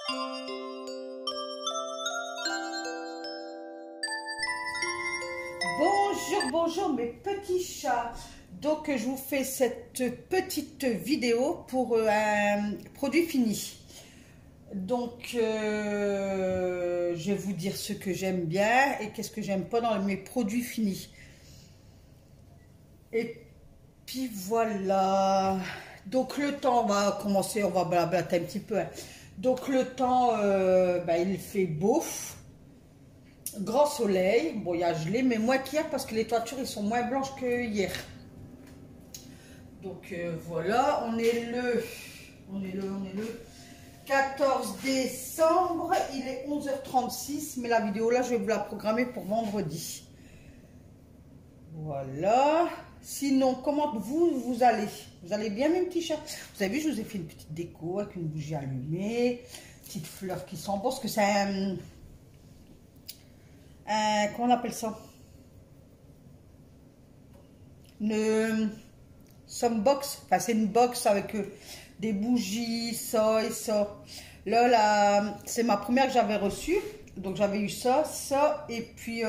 Bonjour, bonjour mes petits chats. Donc je vous fais cette petite vidéo pour un produit fini. Donc je vais vous dire ce que j'aime bien et qu'est-ce que j'aime pas dans mes produits finis. Et puis voilà. Donc le temps, on va commencer, on va blablater un petit peu. Donc le temps, il fait beau. Grand soleil, bon il y a gelé, mais moins qu'hier parce que les toitures ils sont moins blanches que hier. Donc voilà, on est le 14 décembre, il est 11h36, mais la vidéo là je vais vous la programmer pour vendredi. Voilà. Sinon, comment vous allez? Vous allez bien mes petits chats? Vous avez vu, je vous ai fait une petite déco avec une bougie allumée, petite fleur qui sent bon, parce que c'est comment on appelle ça? Une box. Enfin, c'est une box avec des bougies, ça et ça. Là, c'est ma première que j'avais reçue. Donc, j'avais eu ça, et puis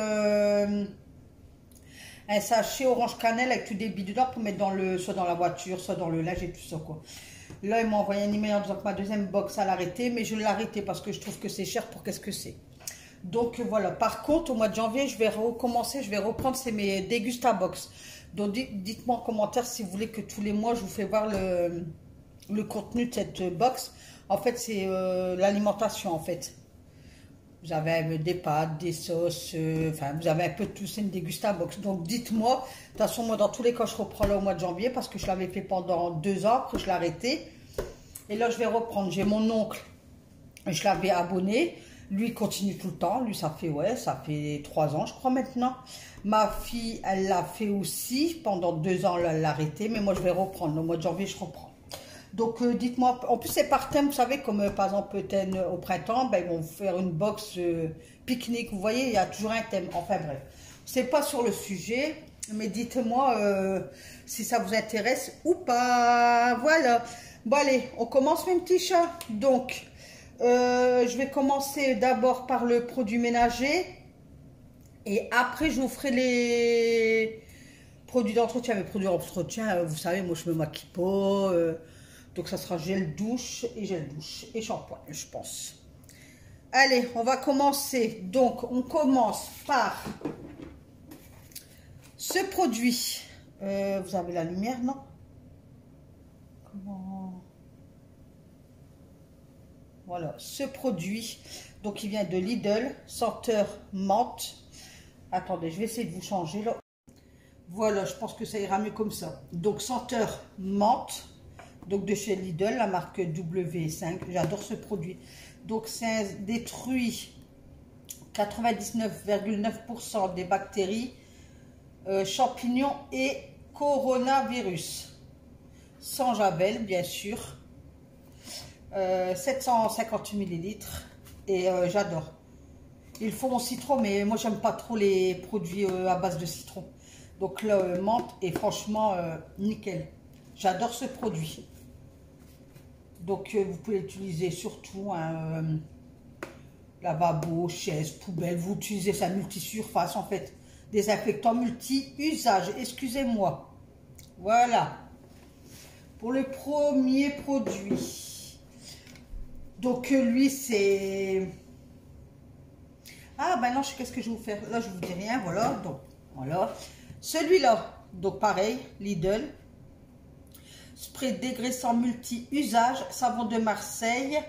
un sachet orange cannelle avec tout des billes dedans pour mettre soit dans la voiture, soit dans le linge et tout ça, quoi. Là, ils m'ont envoyé un email en disant que ma deuxième box à l'arrêter, mais je l'ai arrêté parce que je trouve que c'est cher pour qu'est-ce que c'est. Donc voilà, par contre au mois de janvier je vais recommencer, je vais reprendre, c'est mes Dégustabox. Donc dites-moi en commentaire si vous voulez que tous les mois je vous fais voir le contenu de cette box. En fait c'est l'alimentation en fait. Vous avez des pâtes, des sauces, enfin vous avez un peu de tout, c'est une Dégustabox. Donc dites-moi, de toute façon moi dans tous les cas je reprends là au mois de janvier parce que je l'avais fait pendant 2 ans, après je l'ai arrêté. Et là je vais reprendre, j'ai mon oncle, je l'avais abonné. Lui, il continue tout le temps. Lui, ça fait 3 ans, je crois, maintenant. Ma fille, elle l'a fait aussi. Pendant 2 ans, elle l'a arrêté. Mais moi, je vais reprendre. Au mois de janvier, je reprends. Donc, dites-moi. En plus, c'est par thème, vous savez, comme par exemple, peut-être au printemps, ils vont vous faire une box pique-nique. Vous voyez, il y a toujours un thème. Enfin, bref. C'est pas sur le sujet. Mais dites-moi si ça vous intéresse ou pas. Voilà. Bon, allez, on commence, mes petits chats. Donc... je vais commencer d'abord par le produit ménager et après je vous ferai les produits d'entretien. Les produits d'entretien, vous savez, moi je me maquille pas, donc ça sera gel douche et shampoing, je pense. Allez, on va commencer. Donc on commence par ce produit. Vous avez la lumière, non? Comment? Voilà, ce produit, donc il vient de Lidl, senteur menthe. Attendez, je vais essayer de vous changer là. Voilà, je pense que ça ira mieux comme ça. Donc senteur menthe, donc de chez Lidl, la marque W5. J'adore ce produit. Donc ça détruit 99,9% des bactéries, champignons et coronavirus. Sans javel, bien sûr. 750 ml et j'adore. Ils font au citron, mais moi j'aime pas trop les produits à base de citron. Donc là, menthe et franchement nickel. J'adore ce produit. Donc vous pouvez l'utiliser surtout lavabo, chaise, poubelle. Vous utilisez ça multisurface en fait. Désinfectant multi-usage. Excusez-moi. Voilà. Pour le premier produit. Donc lui c'est... Ah ben non, je sais qu'est-ce que je vais vous faire. Là je vous dis rien, voilà. Donc voilà. Celui-là, donc pareil, Lidl. Spray dégraissant multi-usage, savon de Marseille.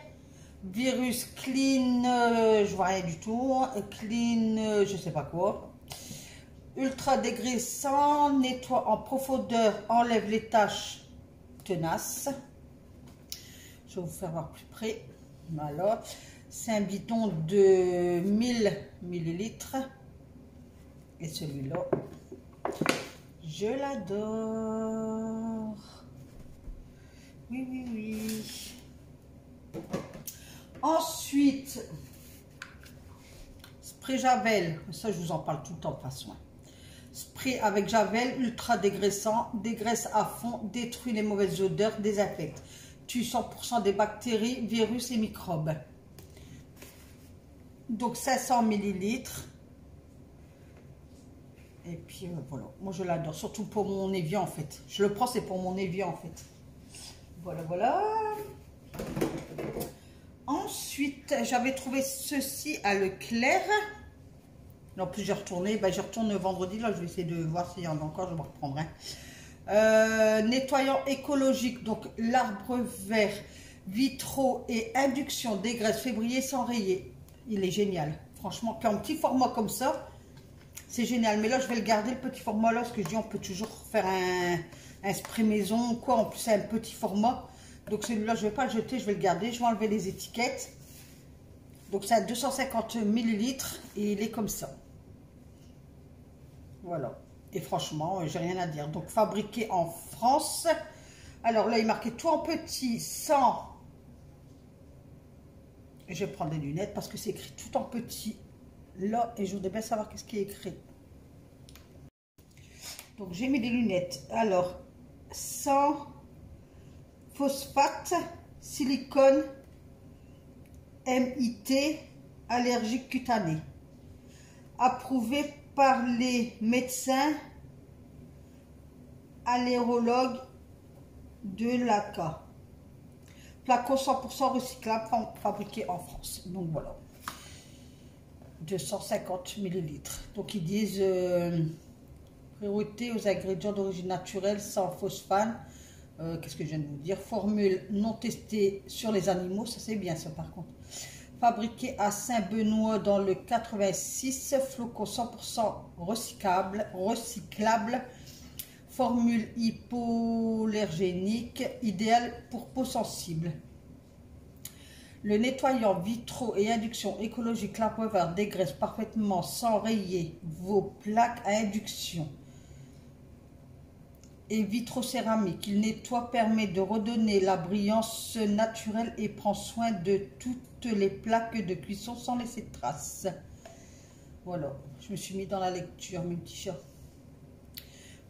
Virus clean, je vois rien du tout. Clean, je sais pas quoi. Ultra dégraissant, nettoie en profondeur, enlève les taches tenaces. Je vais vous faire voir plus près. Voilà, c'est un bidon de 1000 ml. Et celui-là, je l'adore. Oui, oui, oui. Ensuite, spray Javel. Ça, je vous en parle tout le temps de toute façon. Spray avec Javel, ultra dégraissant, dégraisse à fond, détruit les mauvaises odeurs, désinfecte. Tue 100% des bactéries, virus et microbes. Donc 500 millilitres. Et puis voilà, moi je l'adore, surtout pour mon évian en fait. Je le prends, c'est pour mon évian en fait. Voilà, voilà. Ensuite, j'avais trouvé ceci à Leclerc. En plus, j'ai retourné. Ben, je retourne vendredi. Là, je vais essayer de voir s'il y en a encore. Je vais reprendre un. Nettoyant écologique. Donc, l'arbre vert, vitraux et induction dégraisse février sans rayer. Il est génial. Franchement, qu'un petit format comme ça, c'est génial. Mais là, je vais le garder, le petit format là. Parce que je dis, on peut toujours faire un spray maison ou quoi. En plus, c'est un petit format. Donc, celui-là, je ne vais pas le jeter. Je vais le garder. Je vais enlever les étiquettes. Donc, c'est à 250 millilitres. Et il est comme ça. Voilà. Et franchement, j'ai rien à dire. Donc, fabriqué en France. Alors là, il est marqué tout en petit, sans... Je vais prendre des lunettes parce que c'est écrit tout en petit là. Et je voudrais bien savoir qu'est-ce qui est écrit. Donc, j'ai mis des lunettes. Alors, sans phosphate, silicone, MIT, allergique cutanée. Approuvé par les médecins allérologues de l'ACA. Flacon 100% recyclable, fabriqué en France. Donc voilà. 250 millilitres. Donc ils disent priorité aux ingrédients d'origine naturelle sans phosphane. Qu'est-ce que je viens de vous dire? Formule non testée sur les animaux. Ça c'est bien ça par contre. Fabriqué à Saint-Benoît dans le 86, flocon 100% recyclable, formule hypoallergénique, idéal pour peau sensible. Le nettoyant vitraux et induction écologique l'arbre vert dégraisse parfaitement sans rayer vos plaques à induction et vitrocéramique. Il nettoie, permet de redonner la brillance naturelle et prend soin de toutes les plaques de cuisson sans laisser de traces. Voilà, je me suis mis dans la lecture, mes petits chats.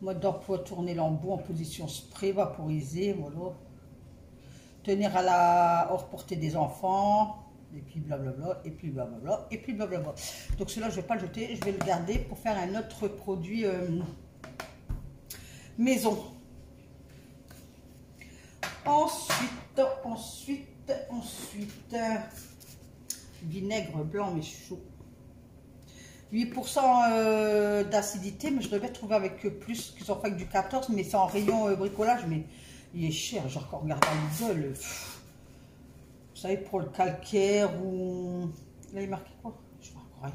Mode d'emploi, tourner l'embout en position spray, vaporiser, voilà. Tenir à la hors portée des enfants, et puis blablabla, et puis blablabla, et puis blablabla. Donc celui-là, je ne vais pas le jeter, je vais le garder pour faire un autre produit maison. Ensuite, vinaigre blanc mais chaud. 8% d'acidité, mais je devais trouver avec plus, qu'ils ont fait avec du 14, mais c'est en rayon bricolage, mais il est cher, j'ai encore regardé à Lidl. Vous savez, pour le calcaire ou... Là, il est marqué quoi? Je vois encore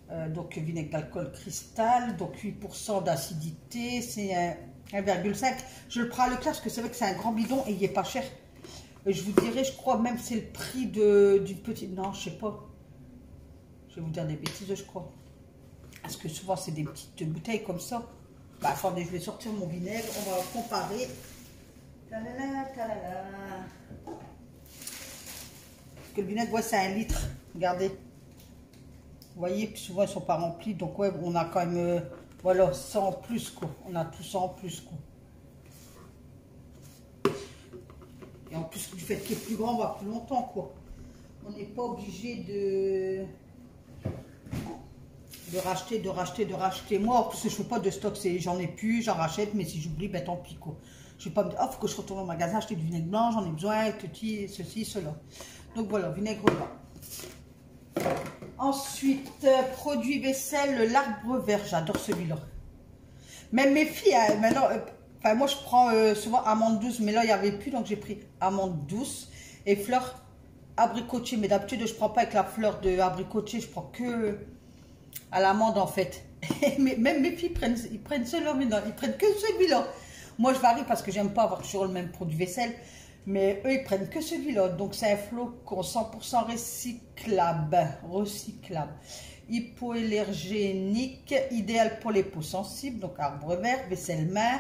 rien. Donc, vinaigre d'alcool cristal, donc 8% d'acidité, c'est 1,5. Je le prends à Leclerc parce que c'est vrai que c'est un grand bidon et il n'est pas cher. Je vous dirais, je crois même c'est le prix d'une petite... Non, je sais pas. Je vais vous dire des bêtises, je crois. Parce que souvent, c'est des petites bouteilles comme ça. Bah, attendez, je vais sortir mon vinaigre. On va comparer. Talala, talala. Parce que le vinaigre, ouais, c'est 1 litre. Regardez. Vous voyez, puis souvent, ils ne sont pas remplis. Donc, ouais, on a quand même... voilà, 100 en plus, quoi. On a tout ça en plus, quoi. Et en plus, du fait qu'il est plus grand, on va plus longtemps, quoi. On n'est pas obligé de racheter. Moi, en plus, je ne fais pas de stock. J'en ai plus, j'en rachète, mais si j'oublie, ben tant pis, quoi. Je ne vais pas me dire, oh, faut que je retourne au magasin acheter du vinaigre blanc, j'en ai besoin, ceci, cela. Donc voilà, vinaigre blanc. Ensuite, produit vaisselle, l'arbre vert. J'adore celui-là. Même mes filles, hein, maintenant, enfin, moi je prends souvent amande douce, mais là il n'y avait plus, donc j'ai pris amande douce et fleur abricotier. Mais d'habitude, je ne prends pas avec la fleur de abricotier, je prends que à l'amande en fait. Mais même mes filles ils prennent celui-là, mais non, ils prennent que celui-là. Moi je varie parce que j'aime pas avoir toujours le même produit vaisselle. Mais eux, ils prennent que celui-là. Donc, c'est un flocon 100% recyclable. Hypoallergénique, idéal pour les peaux sensibles. Donc, arbre vert, vaisselle main.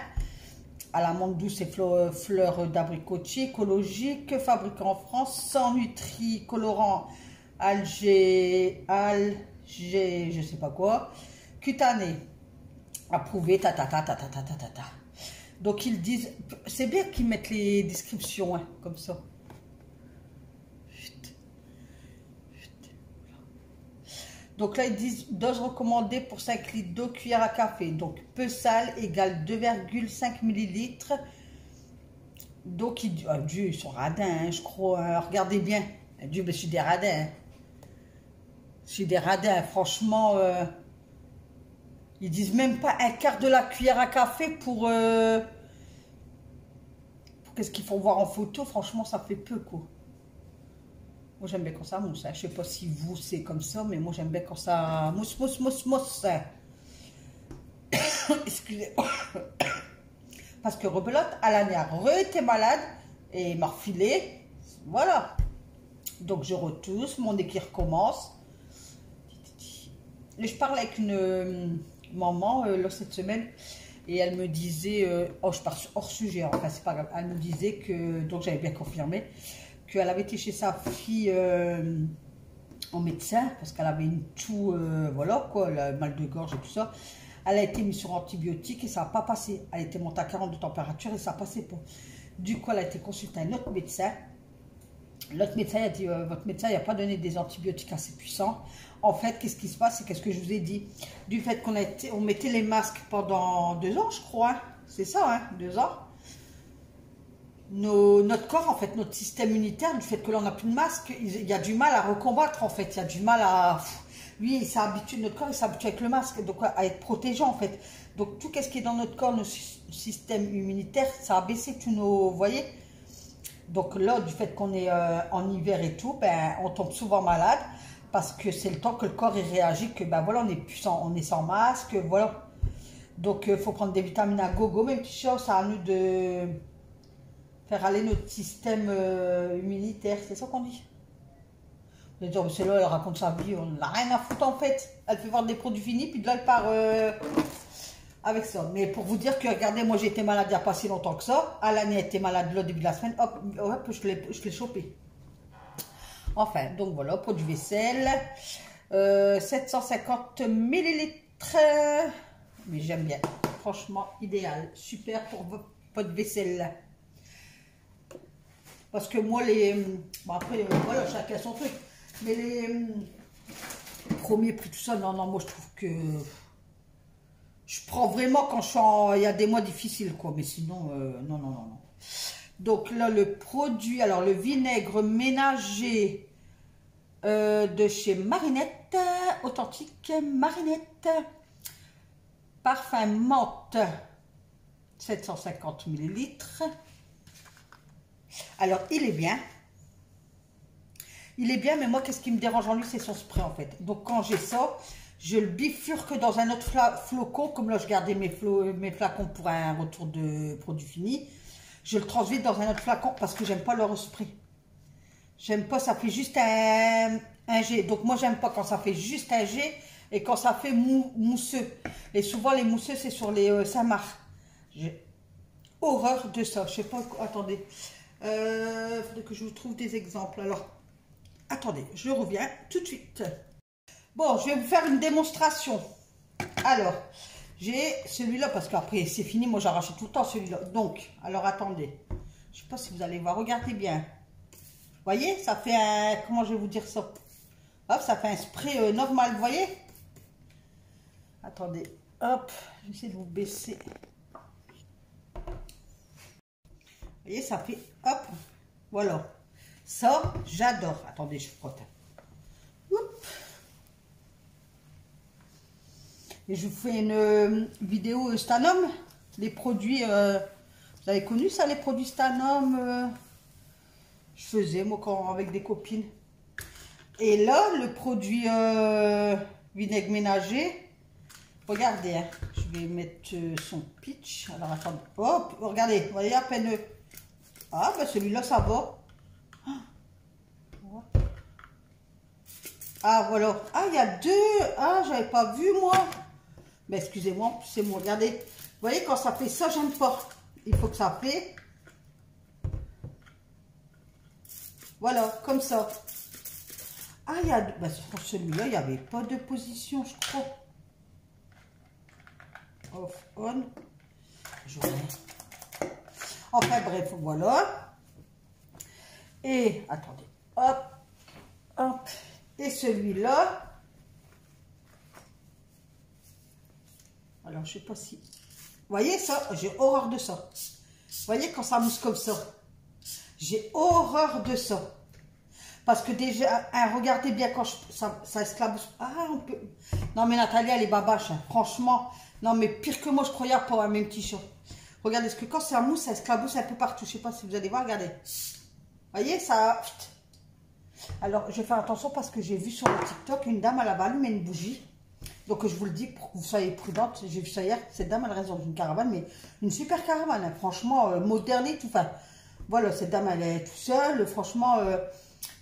À l'amande douce et fleurs d'abricotier. Écologique, fabriqué en France. Sans nutri, colorant, algé, je sais pas quoi. Cutané. Approuvé, ta. Donc, ils disent, c'est bien qu'ils mettent les descriptions, hein, comme ça. Donc là, ils disent dose recommandée pour 5 litres d'eau, cuillère à café. Donc peu sale égale 2,5 millilitres. Donc Dieu, ils sont radins, hein, je crois. Hein. Regardez bien. Dieu, mais je suis des radins. Hein. Je suis des radins, franchement. Ils disent même pas un quart de la cuillère à café pour qu'est-ce qu'ils font voir en photo. Franchement, ça fait peu, quoi. Moi, j'aime bien quand ça mousse. Hein. Je sais pas si vous, c'est comme ça, mais moi, j'aime bien quand ça mousse, mousse, mousse, mousse. Excusez-moi. Parce que rebelote, Alan a été malade et il m'a refilé. Voilà. Donc, je retousse, mon nez qui recommence. Et je parle avec une maman là, cette semaine et elle me disait, oh, je pars hors sujet, enfin, c'est pas grave. Elle me disait que, donc j'avais bien confirmé, qu'elle avait été chez sa fille en médecin parce qu'elle avait une toux, voilà quoi, le mal de gorge et tout ça. Elle a été mise sur antibiotiques et ça n'a pas passé. Elle était montée à 40 de température et ça n'a passé pas. Du coup, elle a été consultée un autre médecin. L'autre médecin a dit, votre médecin n'a pas donné des antibiotiques assez puissants. En fait, qu'est-ce qui se passe? C'est qu'est-ce que je vous ai dit? Du fait qu'on mettait les masques pendant 2 ans, je crois. Hein. C'est ça, hein, 2 ans. Notre corps, en fait, notre système immunitaire, du fait que l'on n'a plus de masque, il y a du mal à recombattre, en fait. Il y a du mal à... Lui, il s'habitue, notre corps, il s'habitue avec le masque, donc à être protégé, en fait. Donc, tout ce qui est dans notre corps, notre système immunitaire, ça a baissé tous nos... Vous voyez? Donc là, du fait qu'on est en hiver et tout, ben, on tombe souvent malade parce que c'est le temps que le corps il réagit, que ben voilà, on est sans masque, voilà. Donc il faut prendre des vitamines à gogo, mes petits chats, c'est à nous de faire aller notre système immunitaire, c'est ça qu'on dit. Vous allez dire, c'est là, elle raconte sa vie, on n'a rien à foutre en fait. Elle fait voir des produits finis, puis de là elle part avec ça. Mais pour vous dire que, regardez, moi j'ai été malade il n'y a pas si longtemps que ça. Alan a été malade le début de la semaine, hop, hop je l'ai chopé. Enfin, donc voilà, produit vaisselle. 750 millilitres. Mais j'aime bien. Franchement, idéal. Super pour votre vaisselle. Parce que moi, bon après, voilà, chacun son truc. Mais les premiers prix, tout ça, non, non, moi je trouve que... Je prends vraiment quand il y a des mois difficiles, quoi. Mais sinon, non, non, non, non. Donc là, le produit, alors le vinaigre ménager de chez Marinette, authentique Marinette, parfum menthe, 750 millilitres. Alors, il est bien. Il est bien, mais moi, qu'est-ce qui me dérange en lui, c'est son spray, en fait. Donc, quand j'ai ça, je le bifurque dans un autre flocon. Comme là, je gardais mes flacons pour un retour de produit fini. Je le transvite dans un autre flacon parce que j'aime pas leur spray. J'aime pas, ça fait juste un jet. Donc, moi, j'aime pas quand ça fait juste un jet et quand ça fait mousseux. Et souvent, les mousseux, c'est sur les Saint-Marc. J'ai horreur de ça. Je sais pas, attendez. Faudrait que je vous trouve des exemples. Alors, attendez, je reviens tout de suite. Bon, je vais vous faire une démonstration. Alors, j'ai celui-là parce qu'après c'est fini. Moi, j'arrache tout le temps celui-là. Donc, alors attendez. Je sais pas si vous allez voir. Regardez bien. Vous voyez, ça fait un... Comment je vais vous dire ça? Hop, ça fait un spray normal. Vous voyez? Attendez. Hop, j'essaie de vous baisser. Vous voyez, ça fait... Hop, voilà. Ça, j'adore. Attendez, je frotte. Oups. Et je vous fais une vidéo Stanum. Les produits... vous avez connu ça, les produits Stanum je faisais, moi, avec des copines. Et là, le produit vinaigre ménager. Regardez, hein, je vais mettre son pitch. Alors, attendez. Hop, regardez. Vous voyez à peine... Ah, ben celui-là, ça va. Ah, voilà. Ah, il y a deux. Ah, j'avais pas vu, moi. Mais excusez-moi, c'est moi. Regardez. Vous voyez, quand ça fait ça, j'aime pas. Il faut que ça fait. Voilà, comme ça. Ah, il y a... Ben, sur celui-là, il n'y avait pas de position, je crois. Off, on. Enfin, bref, voilà. Et, attendez. Hop, hop. Et celui-là, je sais pas si... Vous voyez ça? J'ai horreur de ça. Vous voyez quand ça mousse comme ça? J'ai horreur de ça. Parce que déjà, hein, regardez bien quand ça esclabousse. Ah, on peut... Non mais Nathalie, elle est babache. Hein. Franchement, non mais pire que moi, je croyais pas, hein, mes petits chats. Regardez, parce que quand ça mousse, ça esclabousse un peu partout. Je sais pas si vous allez voir, regardez. Vous voyez, ça... Alors, je vais faire attention parce que j'ai vu sur le TikTok, une dame, elle avait allumé une bougie. Donc, je vous le dis, pour que vous soyez prudente. J'ai vu ça hier. Cette dame, elle reste dans une caravane, mais une super caravane. Hein, franchement, moderne et tout. Enfin, voilà, cette dame, elle est toute seule. Franchement,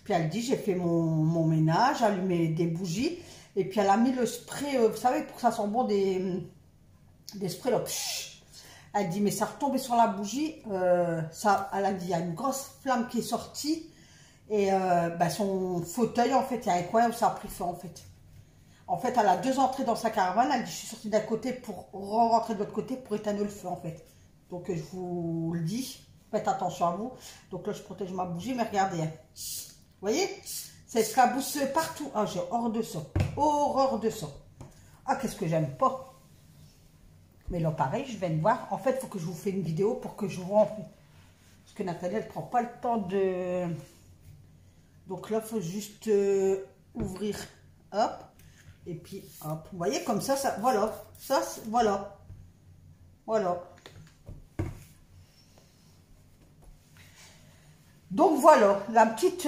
puis elle dit, j'ai fait mon ménage, allumé des bougies. Et puis, elle a mis le spray, vous savez, pour que ça sent bon des sprays, là. Elle dit, mais ça retombait sur la bougie. Ça, elle a dit, il y a une grosse flamme qui est sortie. Et son fauteuil, en fait, il y a un coin où ça a pris feu, en fait. En fait, elle a 2 entrées dans sa caravane. Elle dit, je suis sortie d'un côté pour rentrer de l'autre côté pour éteindre le feu, en fait. Donc, je vous le dis, faites attention à vous. Donc là, je protège ma bougie, mais regardez. Hein. Vous voyez? Ça esclabousse partout. Ah, j'ai horreur de ça. Horreur de ça. Ah, qu'est-ce que j'aime pas. Mais là, pareil, je viens de voir. En fait, il faut que je vous fasse une vidéo pour que je vous rentre. Parce que Nathalie, elle ne prend pas le temps de... Donc là, il faut juste ouvrir. Hop. Et puis, hop. Vous voyez, comme ça, voilà. Ça, voilà. Voilà. Donc, voilà. La petite...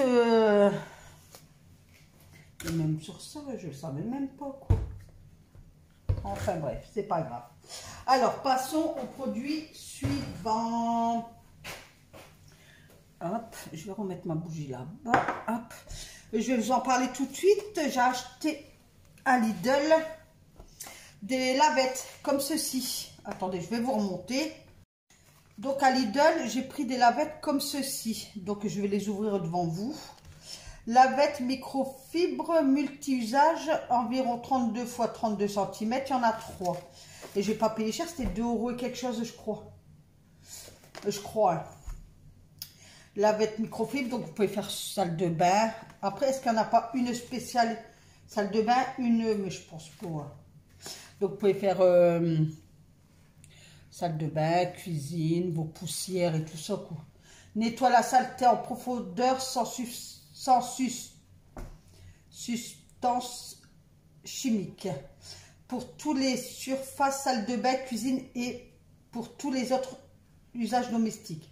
Et même sur ça, je ne savais même pas quoi. Enfin, bref, c'est pas grave. Alors, passons au produit suivant. Hop, je vais remettre ma bougie là-bas. Hop. Je vais vous en parler tout de suite. J'ai acheté à Lidl des lavettes comme ceci. Attendez, je vais vous remonter. Donc à Lidl, j'ai pris des lavettes comme ceci. Donc je vais les ouvrir devant vous. Lavette microfibre multi-usage, environ 32 x 32 cm. Il y en a 3. Et j'ai pas payé cher, c'était 2 € et quelque chose, je crois. Je crois. Hein. Lavette microfibre, donc vous pouvez faire salle de bain. Après, est-ce qu'il n'y en a pas une spéciale salle de bain? Une, mais je pense pas. Hein. Donc vous pouvez faire salle de bain, cuisine, vos poussières et tout ça. Quoi. Nettoie la saleté en profondeur sans substance chimique. Pour tous les surfaces, salle de bain, cuisine et pour tous les autres usages domestiques.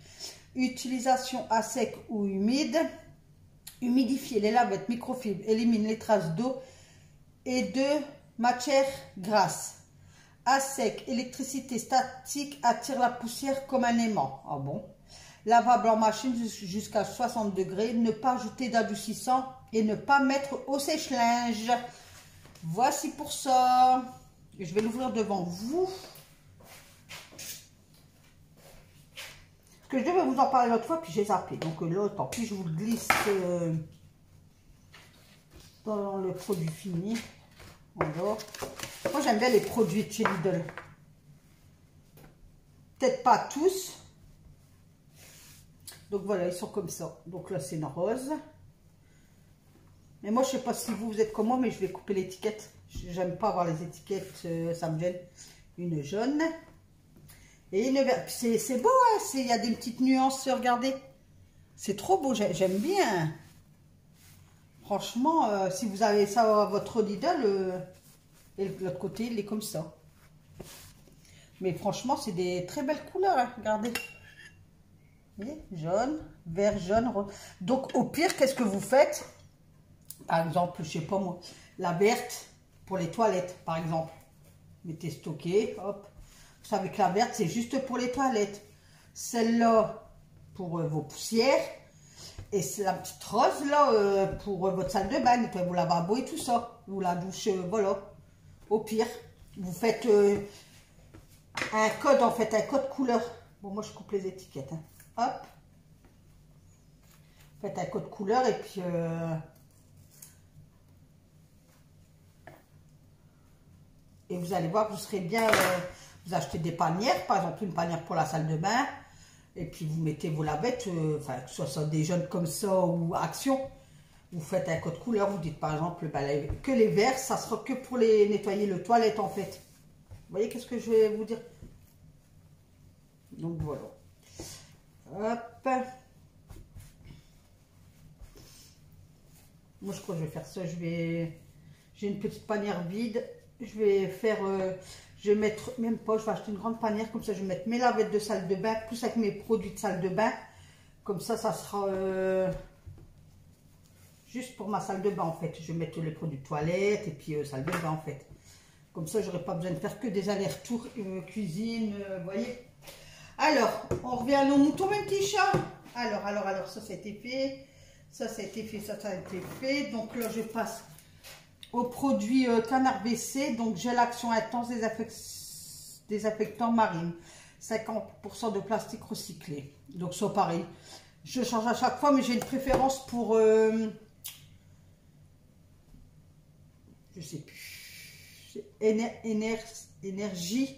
Utilisation à sec ou humide. Humidifier les lavettes microfibres, élimine les traces d'eau et de matière grasse. À sec, électricité statique attire la poussière comme un aimant. Ah bon? Lavable en machine jusqu'à 60 degrés. Ne pas ajouter d'adoucissant et ne pas mettre au sèche-linge. Voici pour ça. Je vais l'ouvrir devant vous. Parce que je devais vous en parler l'autre fois, puis j'ai zappé. Donc là, tant pis, je vous le glisse dans le produit fini. Voilà. Moi, j'aime bien les produits de chez Lidl. Peut-être pas tous. Donc voilà, ils sont comme ça. Donc là, c'est une rose. Mais moi, je sais pas si vous êtes comme moi, mais je vais couper l'étiquette. J'aime pas avoir les étiquettes, ça me gêne. Une jaune. Et une verte. C'est beau, hein, il y a des petites nuances, regardez. C'est trop beau, j'aime bien. Franchement, si vous avez ça à votre Lidl, et de l'autre côté, il est comme ça. Mais franchement, c'est des très belles couleurs, hein, regardez. Vous voyez, jaune, vert, jaune, rose. Donc, au pire, qu'est-ce que vous faites? Par exemple, je sais pas moi, la verte pour les toilettes, par exemple. Mettez stocké, hop. Vous savez que la verte, c'est juste pour les toilettes. Celle-là, pour vos poussières. Et c'est la petite rose, là, pour votre salle de bain, nettoyer vos lavabos et tout ça. Ou la douche, voilà. Au pire, vous faites un code, en fait, un code couleur. Bon, moi, je coupe les étiquettes. Hein. Hop. Faites un code couleur et puis... et vous allez voir, vous serez bien... vous achetez des panières, par exemple, une panière pour la salle de bain. Et puis, vous mettez vos lavettes, enfin, que ce soit des jaunes comme ça ou Action. Vous faites un code couleur, vous dites par exemple que les verts, ça sera que pour les nettoyer le toilette, en fait. voyez qu'est-ce que je vais vous dire? Donc voilà. Hop. Moi je crois que je vais faire ça. J'ai une petite panière vide. Je vais faire, je vais mettre, même pas, je vais acheter une grande panière. Comme ça je vais mettre mes lavettes de salle de bain, plus avec mes produits de salle de bain. Comme ça sera juste pour ma salle de bain en fait. Je vais mettre les produits de toilette et puis salle de bain en fait. Comme ça, j'aurai pas besoin de faire que des allers-retours cuisine, vous voyez. Alors, on revient à nos moutons, mes petits chats. Alors, ça a été fait. Ça a été fait, ça a été fait. Donc là, je passe au produit canard WC. Donc, gel action intense désinfectant marine. 50% de plastique recyclé. Donc, ça, pareil. Je change à chaque fois, mais j'ai une préférence pour... je sais plus. Énergie.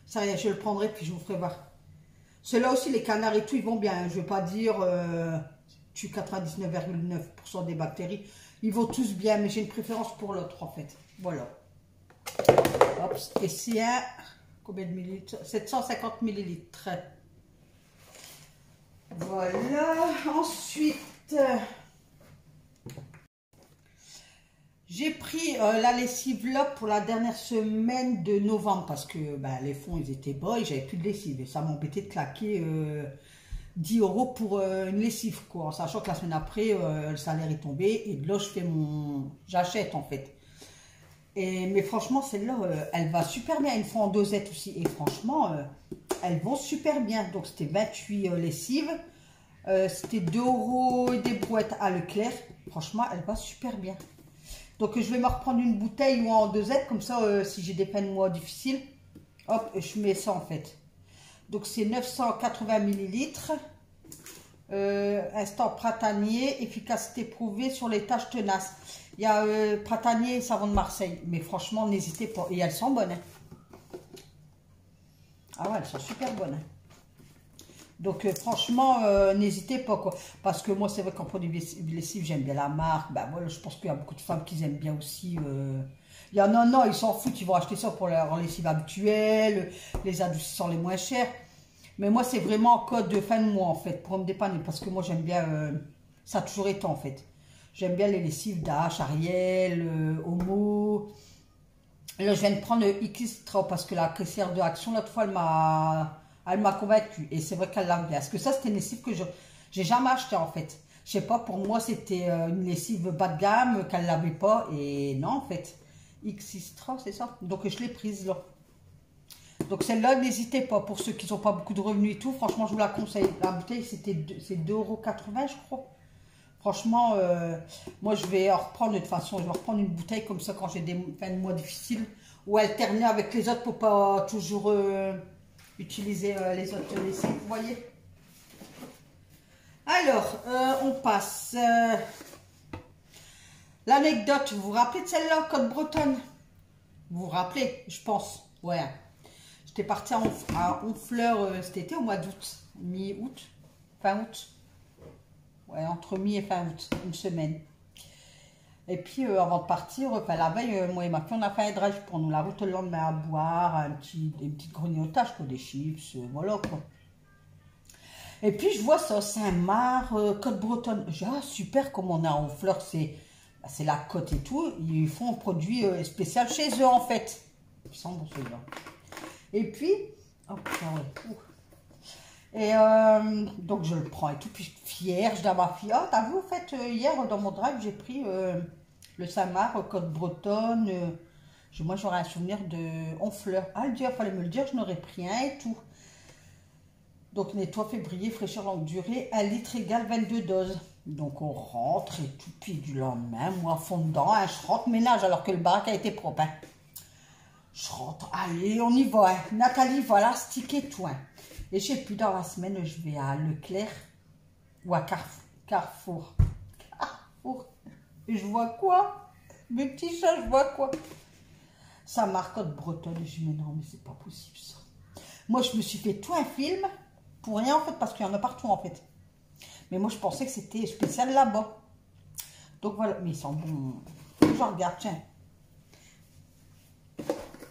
Ça rien, je le prendrai puis je vous ferai voir. Ceux-là aussi, les canards et tout, ils vont bien. Je ne vais pas dire tue 99,9% des bactéries. Ils vont tous bien, mais j'ai une préférence pour l'autre en fait. Voilà. Hop, et c'est un... Combien de millilitres? 750 millilitres. Voilà. Ensuite... j'ai pris la lessive là pour la dernière semaine de novembre parce que les fonds ils étaient bas et j'avais plus de lessive et ça m'embêtait de claquer 10 € pour une lessive quoi, en sachant que la semaine après le salaire est tombé et de là j'achète en fait. Mais franchement celle-là elle va super bien, une fois en dosette aussi et franchement elles vont super bien. Donc c'était 28 lessives, c'était 2 € et des brouettes à Leclerc, franchement elle va super bien. Donc, je vais me reprendre une bouteille ou en dosette, comme ça, si j'ai des fins de mois difficiles, hop, je mets ça en fait. Donc, c'est 980 millilitres. Instant printanier, efficacité prouvée sur les taches tenaces. Il y a printanier et savon de Marseille. Mais franchement, n'hésitez pas. Et elles sont bonnes. Hein. Ah ouais, elles sont super bonnes. Hein. Donc franchement, n'hésitez pas quoi. Parce que moi, c'est vrai qu'en produit lessive, j'aime bien la marque. Voilà, je pense qu'il y a beaucoup de femmes qui aiment bien aussi. Il y en a, non, ils s'en foutent, ils vont acheter ça pour leur lessive habituelle, les adoucissants les moins chers. Mais moi, c'est vraiment en code de fin de mois en fait, pour me dépanner. Parce que moi, j'aime bien, ça a toujours été en fait. J'aime bien les lessives d'H, Ariel, Homo. Là, je viens de prendre Xtra parce que la caissière de Action, l'autre fois, elle m'a convaincue et c'est vrai qu'elle lave bien. Parce que ça, c'était une lessive que j'ai jamais acheté en fait. Je sais pas, pour moi, c'était une lessive bas de gamme qu'elle lavait pas. Et non, en fait, Xtra, c'est ça. Donc, je l'ai prise là. Donc, celle-là, n'hésitez pas. Pour ceux qui n'ont pas beaucoup de revenus et tout, franchement, je vous la conseille. La bouteille, c'est 2,80 €, je crois. Franchement, moi, je vais en reprendre de toute façon. Je vais reprendre une bouteille comme ça quand j'ai des fins de mois difficiles. Ou alterner avec les autres pour pas toujours... utiliser les autres lessives, vous voyez. Alors, on passe. L'anecdote, vous vous rappelez de celle-là, Côte Bretonne? Vous vous rappelez, je pense. Ouais. J'étais partie à Honfleur cet été, au mois d'août. Mi-août, fin août. Ouais, entre mi et fin août, une semaine. Et puis, avant de partir, la veille, moi et ma fille, on a fait un drive pour nous. La route le lendemain à boire, des petites grignotages, quoi, des chips, voilà, quoi. Et puis, je vois ça, Saint-Marc, Côte Bretonne. J'ai dit, ah, super, comme on est en fleurs, c'est la côte et tout. Ils font un produit spécial chez eux, en fait. Ils sont bons, celui-là. Et puis, hop, ouais. Et donc, je le prends et tout. Puis, je suis fière, je dis à ma fille, ah, t'as vu, en fait, hier, dans mon drive, j'ai pris... le Saint-Marc, Côte Bretonne, moi j'aurais un souvenir de Honfleur. Ah, le Dieu, il fallait me le dire, je n'aurais pris un et tout. Donc nettoie, février, fraîcheur longue durée, 1 litre égale 22 doses. Donc on rentre et tout, puis du lendemain, moi fond dedans, hein, je rentre ménage alors que le baraque a été propre. Hein. Je rentre, allez, on y va. Hein. Nathalie, voilà, stick et tout. Hein. Et je sais plus, dans la semaine, je vais à Leclerc ou à Carrefour. Et je vois quoi? Mes petits chats, je vois quoi? Ça marque Côte Bretonne. Et je dis, mais non, mais c'est pas possible ça. Moi, je me suis fait tout un film pour rien en fait, parce qu'il y en a partout en fait. Mais moi, je pensais que c'était spécial là-bas. Donc voilà, mais ils sont bons. Je regarde, tiens.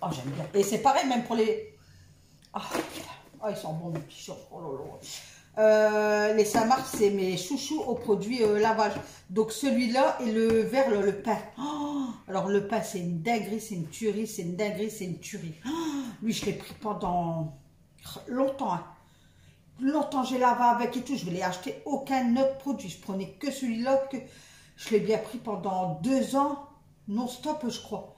Oh, j'aime bien. Et c'est pareil même pour les... Ah, oh, ils sont bons, mes petits chats. Oh là là. Les Saint-Marc, c'est mes chouchous au produit lavage. Donc celui-là et le vert, le pain. Oh, alors le pain, c'est une dinguerie, c'est une tuerie, c'est une dinguerie, c'est une tuerie. Oh, lui, je l'ai pris pendant longtemps. Hein. Longtemps, j'ai lavé avec et tout. Je ne l'ai acheté aucun autre produit. Je prenais que celui-là. Que je l'ai bien pris pendant 2 ans, non-stop, je crois.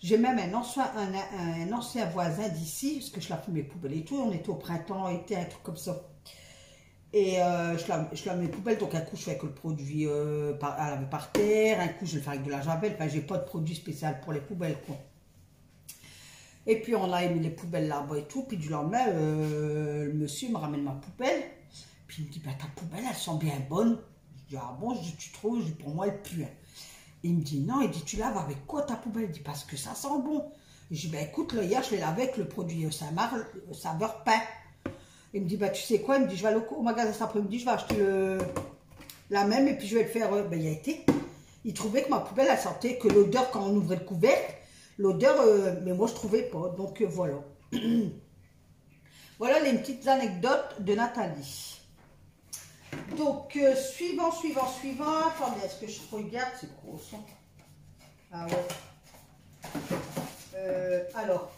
J'ai même un ancien voisin d'ici, parce que je lave mes poubelles et tout. On était au printemps, été, un truc comme ça. Et je lave mes poubelles, donc un coup je fais avec le produit à laver par terre, un coup je vais le faire avec de la javel, enfin j'ai pas de produit spécial pour les poubelles quoi. Et puis on a mis les poubelles là-bas et tout, puis du lendemain le monsieur me ramène ma poubelle, puis il me dit bah ta poubelle elle sent bien bonne. Je dis ah bon, je dis tu trouves, je dis pour moi elle pue. Hein. Et il me dit non, il dit tu laves avec quoi ta poubelle? Il dit parce que ça sent bon. Et je dis bah écoute là hier je l'ai lavé avec le produit Saint-Marc, saveur pain. Il me dit, bah tu sais quoi, il me dit, je vais aller au magasin cet après-midi, je vais acheter la même et puis je vais le faire. Ben, il a été. Il trouvait que ma poubelle, elle sentait que l'odeur, quand on ouvrait le couvercle, l'odeur, mais moi je trouvais pas. Donc voilà. Voilà les petites anecdotes de Nathalie. Donc, suivant. Attendez, est-ce que je regarde? C'est gros ça. Ah ouais. Alors,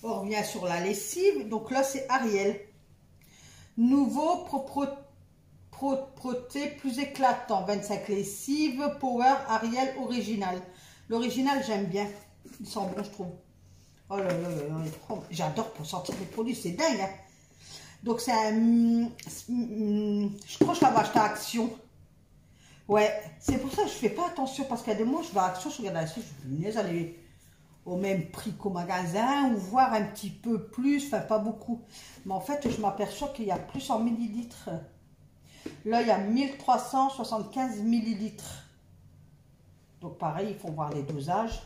on revient sur la lessive. Donc là, c'est Ariel. Nouveau propreté plus éclatant, 25 lessive, Power Ariel original. L'original, j'aime bien. Ils sont bons, je trouve. Oh là là là, j'adore pour sortir les produits, c'est dingue. Hein. Donc, c'est un... je crois que je l'avais acheté à Action. Ouais, c'est pour ça que je fais pas attention, parce qu'il y a des mois, je vais à Action, je regarde la lessive, je me dis, aller au même prix qu'au magasin, ou voir un petit peu plus, enfin pas beaucoup. Mais en fait, je m'aperçois qu'il y a plus en millilitres. Là, il y a 1375 millilitres. Donc pareil, il faut voir les dosages.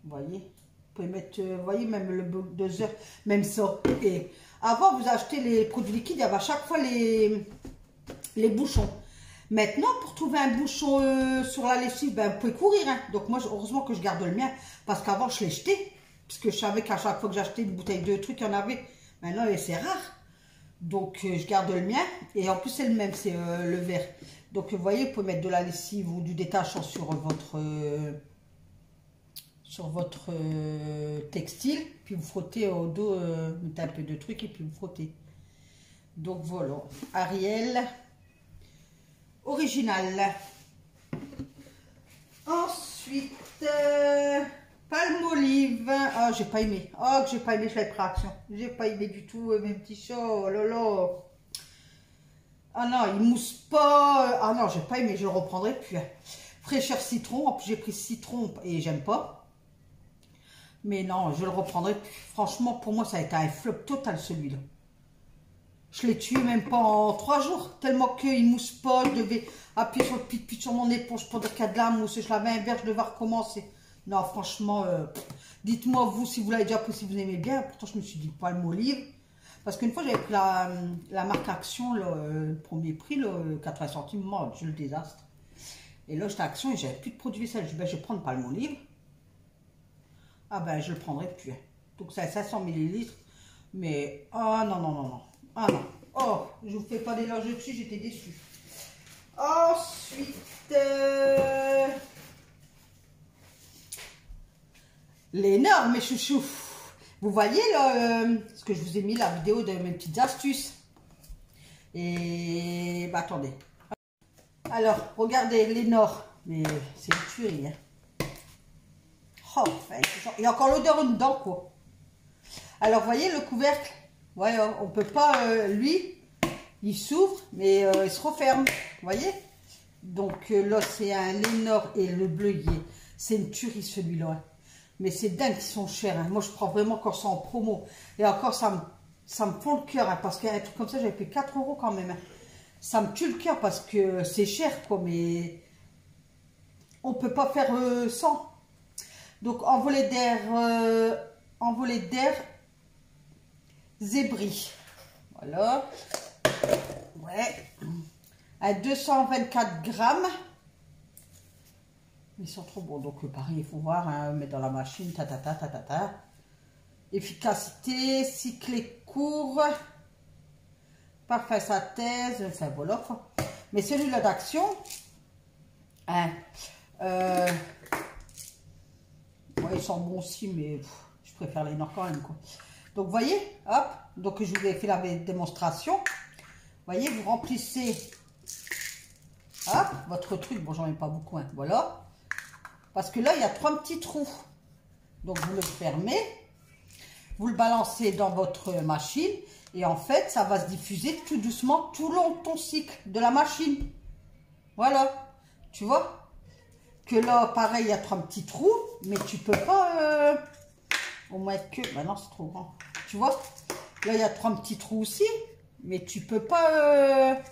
Vous voyez, vous pouvez mettre, vous voyez, même le doseur, même ça. Et avant, vous achetez les produits liquides, il y avait à chaque fois les bouchons. Maintenant, pour trouver un bouchon sur la lessive, ben, vous pouvez courir. Hein. Donc moi, heureusement que je garde le mien. Parce qu'avant, je l'ai jeté. Parce que je savais qu'à chaque fois que j'achetais une bouteille de trucs, il y en avait. Maintenant, c'est rare. Donc, je garde le mien. Et en plus, c'est le même, c'est le vert. Donc, vous voyez, vous pouvez mettre de la lessive ou du détachant sur votre textile. Puis vous frottez au dos, mettez un peu de trucs et puis vous frottez. Donc, voilà. Ariel... original. Ensuite, Palmolive. Ah, j'ai pas aimé. Oh, que j'ai pas aimé, je l'ai pris à Action. J'ai pas aimé du tout, mes petits chats. Oh là là. Ah non, il mousse pas. Ah non, j'ai pas aimé, je le reprendrai plus. Fraîcheur citron. En plus, j'ai pris citron et j'aime pas. Mais non, je le reprendrai plus. Franchement, pour moi, ça a été un flop total celui-là. Je l'ai tué même pas en 3 jours, tellement qu'il mousse pas, je devais appuyer sur le pit sur mon éponge pour dire qu'il y a de la mousse, je l'avais un verre, je devais recommencer. Non, franchement, dites-moi vous si vous l'avez déjà pris, si vous aimez bien. Pourtant, je me suis dit Palmolive. Parce qu'une fois, j'avais pris la marque Action, le premier prix, le 80 centimes, moi, je le désastre. Et là, j'étais à Action et j'avais plus de produits vaisselle. Je dis, ben, je vais prendre Palmolive. Ah ben, je le prendrai plus. Donc, ça a 500 ml. Mais, oh non, non, non, non. Ah non. Oh, je vous fais pas d'éloge dessus, j'étais déçue. Ensuite, l'énorme, mes chouchous. Vous voyez là, ce que je vous ai mis la vidéo de mes petites astuces. Et, bah attendez. Alors, regardez l'énorme. Mais c'est une tuerie. Hein. Oh, il y a encore l'odeur dedans, quoi. Alors, vous voyez le couvercle? Ouais, on peut pas, lui, il s'ouvre, mais il se referme, vous voyez? Donc là, c'est un Lénore et le bleuier. C'est une tuerie celui-là. Mais c'est dingue qu'ils sont chers. Hein. Moi, je prends vraiment quand c'est en promo. Et encore, ça me fond le cœur, hein, parce qu'un truc comme ça, j'avais payé 4 € quand même. Hein. Ça me tue le cœur parce que c'est cher, quoi, mais on peut pas faire sans. Donc, envolée d'air, Zébri. Voilà. Ouais. À 224 grammes. Ils sont trop bons. Donc, pareil, il faut voir, hein, mettre dans la machine, ta. Efficacité, cycle court, parfait synthèse, enfin voilà quoi. Mais celui-là d'Action, hein, ouais, ils sont bons aussi, mais je préfère les Nord quand même quoi. Donc, vous voyez, hop, donc je vous ai fait la démonstration. Vous voyez, vous remplissez, hop, votre truc, bon, j'en ai pas beaucoup, hein, voilà. Parce que là, il y a 3 petits trous. Donc, vous le fermez. Vous le balancez dans votre machine. Et en fait, ça va se diffuser tout doucement tout le long de ton cycle de la machine. Voilà. Tu vois? Que là, pareil, il y a 3 petits trous. Mais tu peux pas... au moins que... Ben non, c'est trop grand. Tu vois? Là, il y a 3 petits trous aussi. Mais tu peux pas...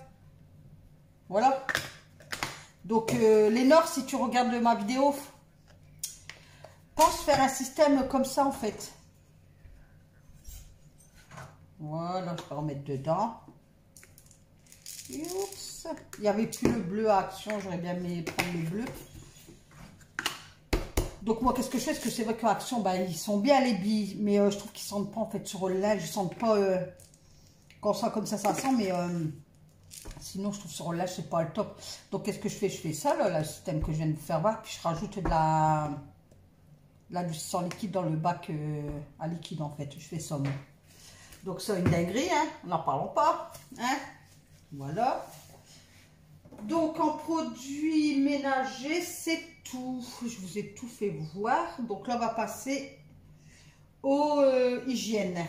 voilà. Donc, Lénore, si tu regardes ma vidéo... pense faire un système comme ça en fait. Voilà, je vais remettre dedans. Oups. Il n'y avait plus le bleu à Action, j'aurais bien aimé prendre le bleu. Donc moi, qu'est-ce que je fais? Parce que c'est vrai qu'à Action, bah, ils sont bien les billes, mais je trouve qu'ils ne sentent pas en fait sur le linge, ils ne sentent pas quand on sent comme ça sent, mais sinon je trouve sur le linge c'est pas le top. Donc qu'est-ce que je fais? Je fais ça, là, le système que je viens de vous faire voir, puis je rajoute de la... là, du sang liquide dans le bac à liquide, en fait. Je fais ça, moi. Donc, ça, une dinguerie, hein. N'en parlons pas, hein. Voilà. Donc, en produits ménagers, c'est tout. Je vous ai tout fait voir. Donc, là, on va passer aux hygiène.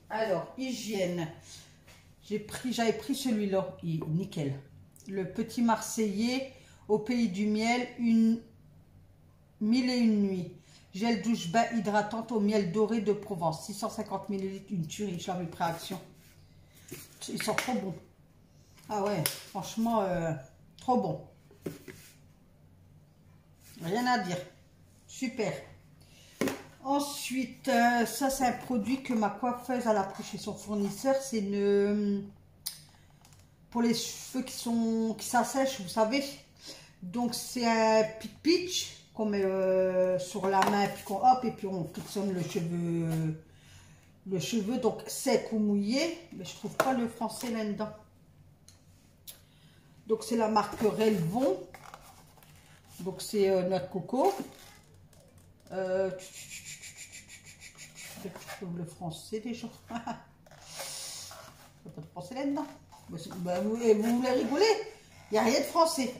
Alors, hygiène. J'avais pris celui-là. Nickel. Le petit Marseillais au pays du miel, une 1001 nuits. Gel douche bain hydratante au miel doré de Provence. 650 ml, une tuerie. J'avais pris Action. Ils sont trop bons. Ah ouais, franchement, trop bon. Rien à dire. Super. Ensuite, ça c'est un produit que ma coiffeuse a pris chez son fournisseur. C'est une... pour les cheveux qui s'assèchent, vous savez. Donc c'est un pitch qu'on met sur la main, puis qu'on hop, et puis on frictionne le cheveu, donc sec ou mouillé. Mais je trouve pas le français là-dedans. Donc c'est la marque Relvon. Donc c'est noix de coco. Je trouve le français déjà. Pas de français là-dedans. Bah, vous voulez rigoler? Il n'y a rien de français.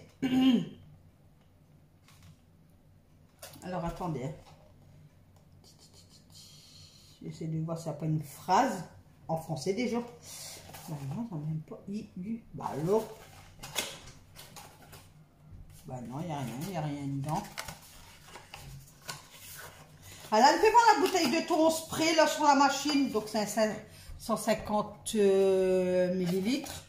Alors attendez. J'essaie de voir s'il n'y a pas une phrase en français déjà. Bah non, ça même pas. Bah alors. Bah non, il n'y a rien dedans. Alors, fais-moi la bouteille de thon spray là sur la machine. Donc c'est un 150 millilitres.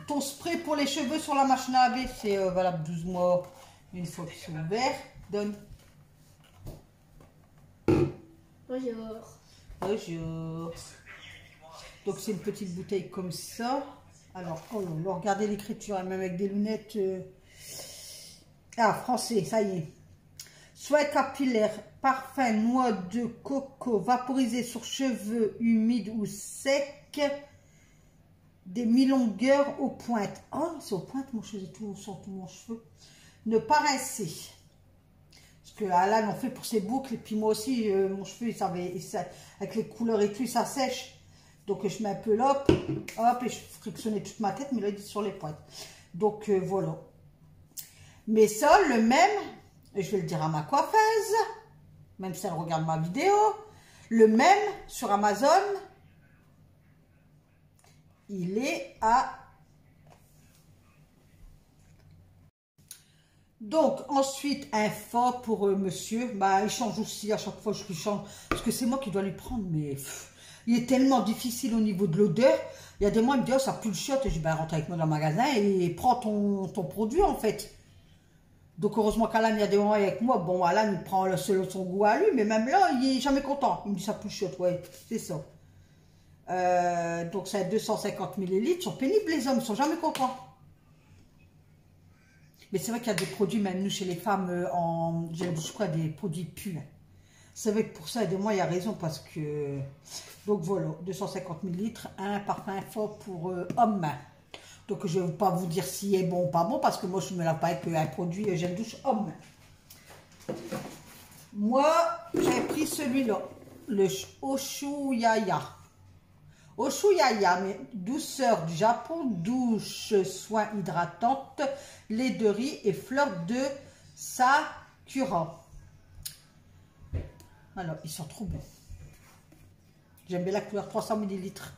Ton spray pour les cheveux sur la machine à laver, c'est valable 12 mois une fois qu'ils sont ouverts. Donne. Bonjour. Bonjour. Donc c'est une petite bouteille comme ça. Alors, oh là là, regardez l'écriture, même avec des lunettes. Ah, français, ça y est. Soin capillaire, parfum noix de coco, vaporisé sur cheveux humides ou secs. Des mi-longueurs aux pointes. Oh, c'est aux pointes, mon cheveu, tout sur tout mon cheveu. Ne pas rincer. Parce que Alan on fait pour ses boucles. Et puis moi aussi, mon cheveu, avec les couleurs et tout, ça sèche. Donc je mets un peu là, hop, et je frictionnais toute ma tête, mais là, il dit sur les pointes. Donc voilà. Mais ça, le même, et je vais le dire à ma coiffeuse, même si elle regarde ma vidéo, le même sur Amazon. Il est à... Donc, ensuite, un faux pour monsieur. Bah, il change aussi à chaque fois, je lui change. Parce que c'est moi qui dois lui prendre, mais... il est tellement difficile au niveau de l'odeur. Il y a des mois, il me dit, oh, ça pue le chiotte. Et je dis, bah, rentre avec moi dans le magasin et prends ton produit, en fait. Donc, heureusement qu'Alan, il y a des moments avec moi. Bon, Alan, il prend son goût à lui, mais même là, il est jamais content. Il me dit, ça pue le chiotte, ouais, c'est ça. Donc c'est 250 millilitres. Ils sont pénibles les hommes, ils sont jamais contents. Mais c'est vrai qu'il y a des produits, même nous chez les femmes, je crois des produits purs. C'est vrai que pour ça, aidez-moi, il y a raison parce que... Donc voilà, 250 millilitres, un parfum fort pour homme. Donc je ne vais pas vous dire si est bon ou pas bon parce que moi je ne me lave pas avec un produit gel douche homme. Moi, j'ai pris celui-là, le Oshuyaya. Oshuyaya, mais douceur du Japon, douche, soin hydratante, lait de riz et fleurs de sakura. Alors, ils sont trop bons. J'aime bien la couleur 300 millilitres.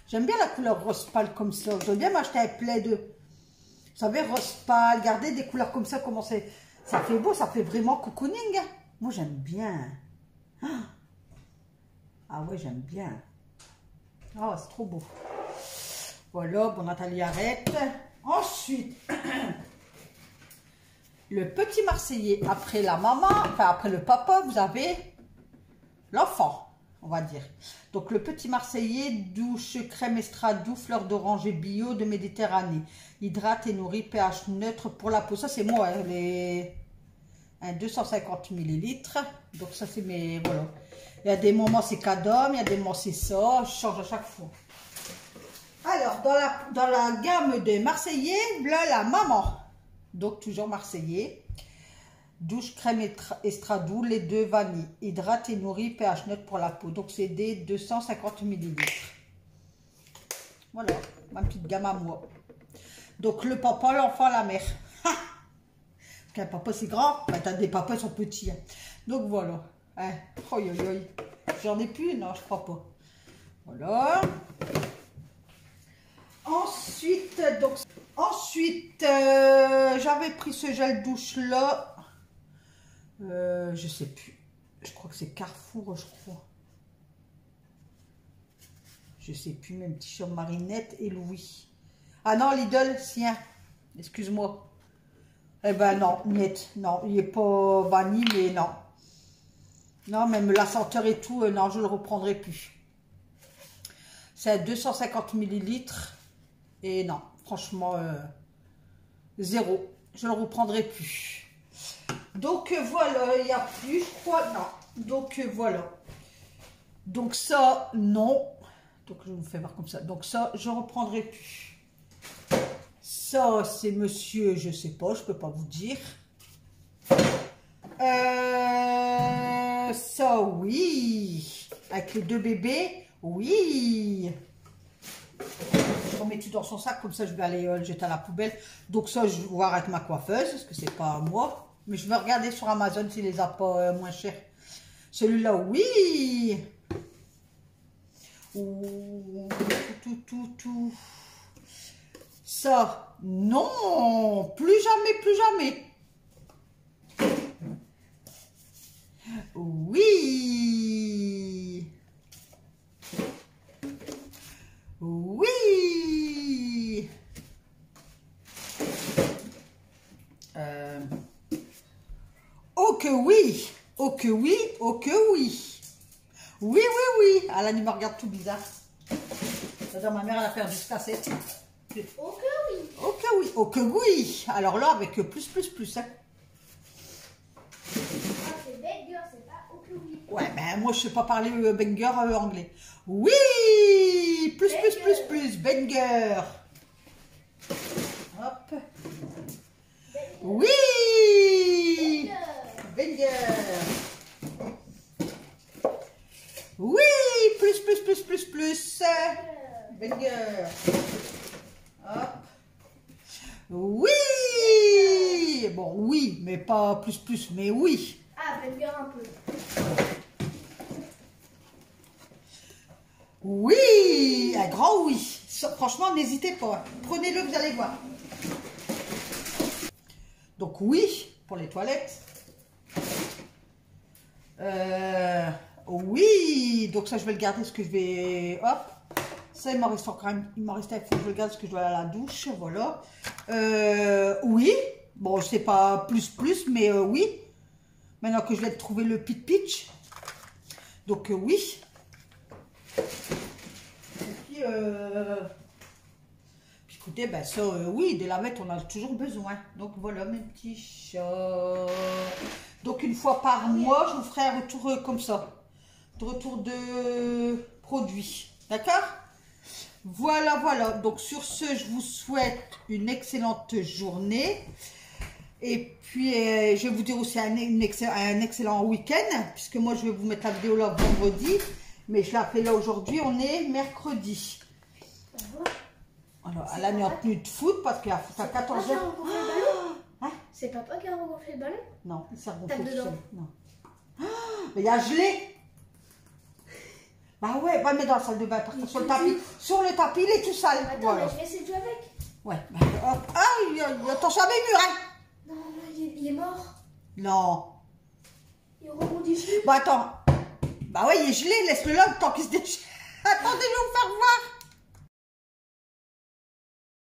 J'aime bien la couleur rose pâle comme ça. J'aime bien m'acheter un plaid. Vous savez, rose pâle. Regardez des couleurs comme ça, comment c'est. Ça fait beau, ça fait vraiment cocooning. Moi, j'aime bien. Ah ouais, j'aime bien. Oh, c'est trop beau. Voilà, bon, Nathalie arrête. Ensuite, le petit Marseillais. Après la maman, enfin après le papa, vous avez l'enfant, on va dire. Donc, le petit Marseillais, douche, crème Estradou, fleur d'oranger bio de Méditerranée. Hydrate et nourrit, pH neutre pour la peau. Ça, c'est moi, hein, les 250 millilitres. Donc, ça, c'est mes... Voilà. Il y a des moments, c'est Cadom, il y a des moments, c'est ça. Je change à chaque fois. Alors, dans la gamme des Marseillais, là, la maman. Donc, toujours Marseillais. Douche crème Estradou, lait de vanille. Hydrate et nourrit, pH neutre pour la peau. Donc, c'est des 250 millilitres. Voilà, ma petite gamme à moi. Donc, le papa, l'enfant, la mère. Un papa, c'est grand. Enfin, des papas, ils sont petits. Hein. Donc, voilà. Hein. Oh, yo, yo. J'en ai plus? Non, je crois pas. Voilà. Ensuite, j'avais pris ce gel douche-là. Je sais plus. Je crois que c'est Carrefour, je crois. Je sais plus, même petit shop Marinette et Louis. Ah non, Lidl, sien. Excuse-moi. Eh ben non, net. Non, il n'est pas vanille, mais non. Non, même la senteur et tout, non, je ne le reprendrai plus. C'est 250 millilitres. Et non, franchement, zéro. Je ne le reprendrai plus. Donc voilà, il n'y a plus, je crois, non. Donc voilà. Donc ça, non. Donc je vous fais voir comme ça. Donc ça, je ne reprendrai plus. Ça, c'est monsieur, je ne sais pas, je ne peux pas vous dire. Ça, oui. Avec les deux bébés, oui. Je remets tout dans son sac, comme ça je vais aller le jeter à la poubelle. Donc ça, je vais voir avec ma coiffeuse, parce que c'est pas à moi. Mais je vais regarder sur Amazon s'il les a pas moins chers. Celui-là, oui. Ouh, tout. Ça, non. Plus jamais, plus jamais. Oui. Oui. Oh que oui. Oh que oui. Oh que oui. Oui, oui, oui. Alani me regarde tout bizarre. C'est-à-dire ma mère, elle a perdu ce cassette. Oh que oui. Oh que oui. Oh que oui. Alors là, avec plus. Hein. C'est banger, c'est pas oh que oui. Ouais, ben moi, je sais pas parler banger anglais. Oui. Plus. Banger. Hop. Oui. Banger. Oui, plus. Banger. Hop. Oui. Bon, oui, mais pas plus, mais oui. Ah, banger un peu. Oui, un grand oui. Ça, franchement, n'hésitez pas. Prenez-le, vous allez voir. Donc oui, pour les toilettes. Oui, donc ça je vais le garder, ce que je vais... Hop, ça il m'en reste encore un, il m'en reste un, faut que je le garde parce que je dois aller à la douche, voilà. Oui, bon c'est pas plus, mais oui. Maintenant que je vais trouver le pitch. Donc oui. Puis écoutez, ben ça, oui, des lavettes, on a toujours besoin. Donc voilà mes petits chats. Donc une fois par mois, je vous ferai un retour comme ça. De retour de produits. D'accord? Voilà, voilà. Donc sur ce, je vous souhaite une excellente journée. Et puis, je vais vous dire aussi un excellent week-end. Puisque moi, je vais vous mettre la vidéo là vendredi. Mais je la fais là aujourd'hui. On est mercredi. Alors, elle a mis en tenue de foot parce qu'il y a foot à 14h. Hein? C'est papa qui a regonflé le ballon? Non, il s'est regonflé Tape tout dedans. seul. Non. Mais il y a gelé. Bah ouais, va le mettre dans la salle de bain, par contre, sur le tapis. Sur le tapis, il est tout sale. Attends, Voilà. mais je vais essayer de jouer avec. Ouais, bah, hop. Ah, attention à mes murs, hein. Non, il est mort. Non. Il rebondit plus. Bah attends. Bah ouais, il est gelé, laisse-le là, le temps qu'il se déchire. Attendez, je vais vous faire voir.